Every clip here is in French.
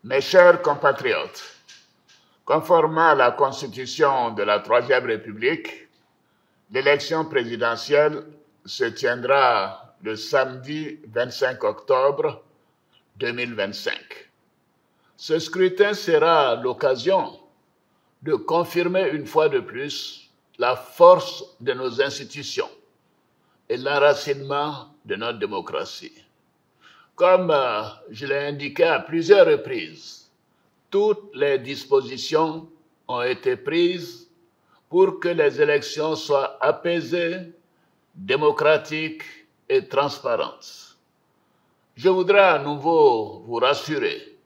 Mes chers compatriotes, conformément à la Constitution de la Troisième République, l'élection présidentielle se tiendra le samedi 25 octobre 2025. Ce scrutin sera l'occasion de confirmer une fois de plus la force de nos institutions et l'enracinement de notre démocratie. Comme je l'ai indiqué à plusieurs reprises, toutes les dispositions ont été prises pour que les élections soient apaisées, démocratiques et transparentes. Je voudrais à nouveau vous rassurer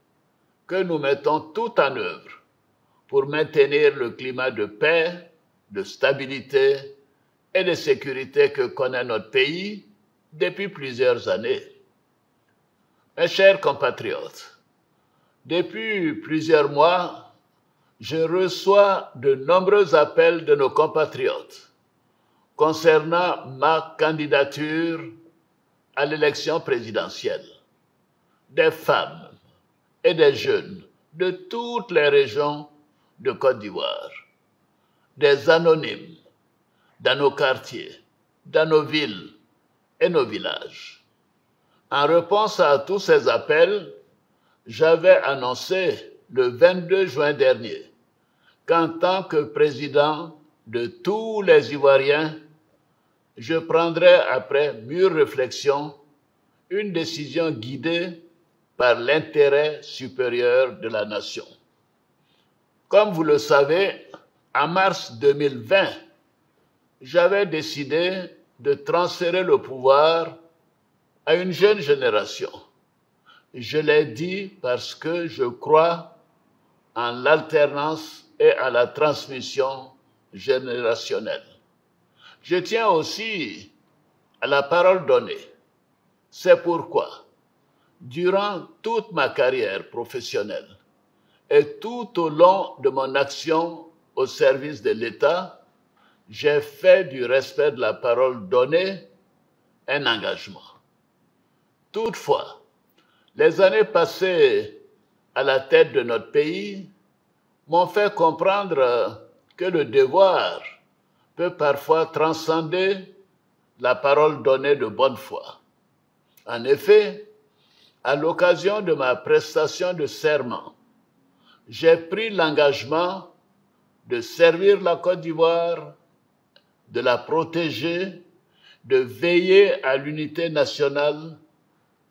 que nous mettons tout en œuvre pour maintenir le climat de paix, de stabilité et de sécurité que connaît notre pays depuis plusieurs années. Mes chers compatriotes, depuis plusieurs mois, je reçois de nombreux appels de nos compatriotes concernant ma candidature à l'élection présidentielle. Des femmes et des jeunes de toutes les régions de Côte d'Ivoire, des anonymes dans nos quartiers, dans nos villes et nos villages. En réponse à tous ces appels, j'avais annoncé le 22 juin dernier qu'en tant que président de tous les Ivoiriens, je prendrais après mûre réflexion une décision guidée par l'intérêt supérieur de la nation. Comme vous le savez, en mars 2020, j'avais décidé de transférer le pouvoir à une jeune génération. Je l'ai dit parce que je crois en l'alternance et à la transmission générationnelle. Je tiens aussi à la parole donnée. C'est pourquoi, durant toute ma carrière professionnelle et tout au long de mon action au service de l'État, j'ai fait du respect de la parole donnée un engagement. Toutefois, les années passées à la tête de notre pays m'ont fait comprendre que le devoir peut parfois transcender la parole donnée de bonne foi. En effet, à l'occasion de ma prestation de serment, j'ai pris l'engagement de servir la Côte d'Ivoire, de la protéger, de veiller à l'unité nationale,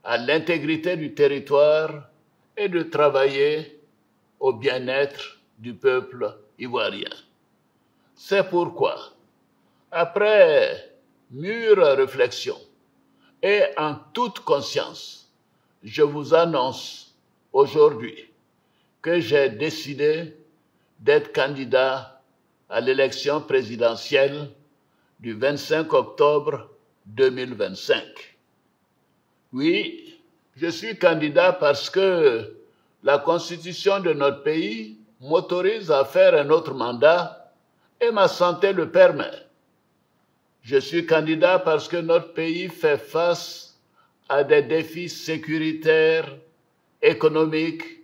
à l'intégrité du territoire et de travailler au bien-être du peuple ivoirien. C'est pourquoi, après mûre réflexion et en toute conscience, je vous annonce aujourd'hui que j'ai décidé d'être candidat à l'élection présidentielle du 25 octobre 2025. Oui, je suis candidat parce que la Constitution de notre pays m'autorise à faire un autre mandat et ma santé le permet. Je suis candidat parce que notre pays fait face à des défis sécuritaires, économiques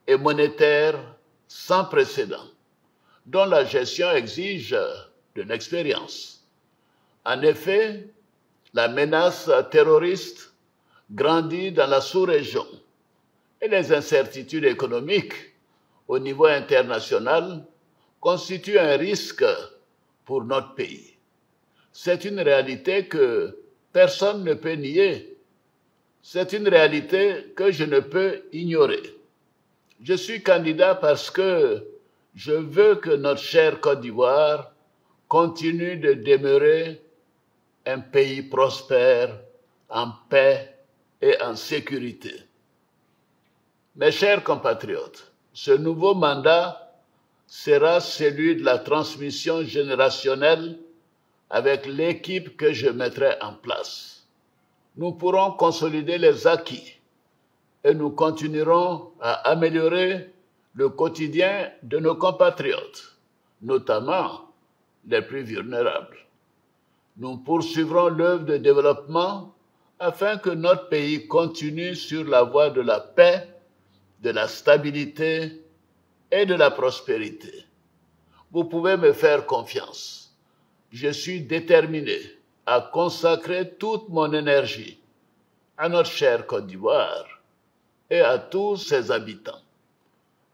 et monétaires sans précédent, dont la gestion exige de l'expérience. En effet, la menace terroriste grandit dans la sous-région et les incertitudes économiques au niveau international constituent un risque pour notre pays. C'est une réalité que personne ne peut nier. C'est une réalité que je ne peux ignorer. Je suis candidat parce que je veux que notre chère Côte d'Ivoire continue de demeurer un pays prospère, en paix et en sécurité. Mes chers compatriotes, ce nouveau mandat sera celui de la transmission générationnelle avec l'équipe que je mettrai en place. Nous pourrons consolider les acquis et nous continuerons à améliorer le quotidien de nos compatriotes, notamment les plus vulnérables. Nous poursuivrons l'œuvre de développement afin que notre pays continue sur la voie de la paix de la stabilité et de la prospérité. Vous pouvez me faire confiance. Je suis déterminé à consacrer toute mon énergie à notre chère Côte d'Ivoire et à tous ses habitants.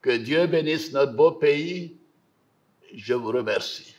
Que Dieu bénisse notre beau pays. Je vous remercie.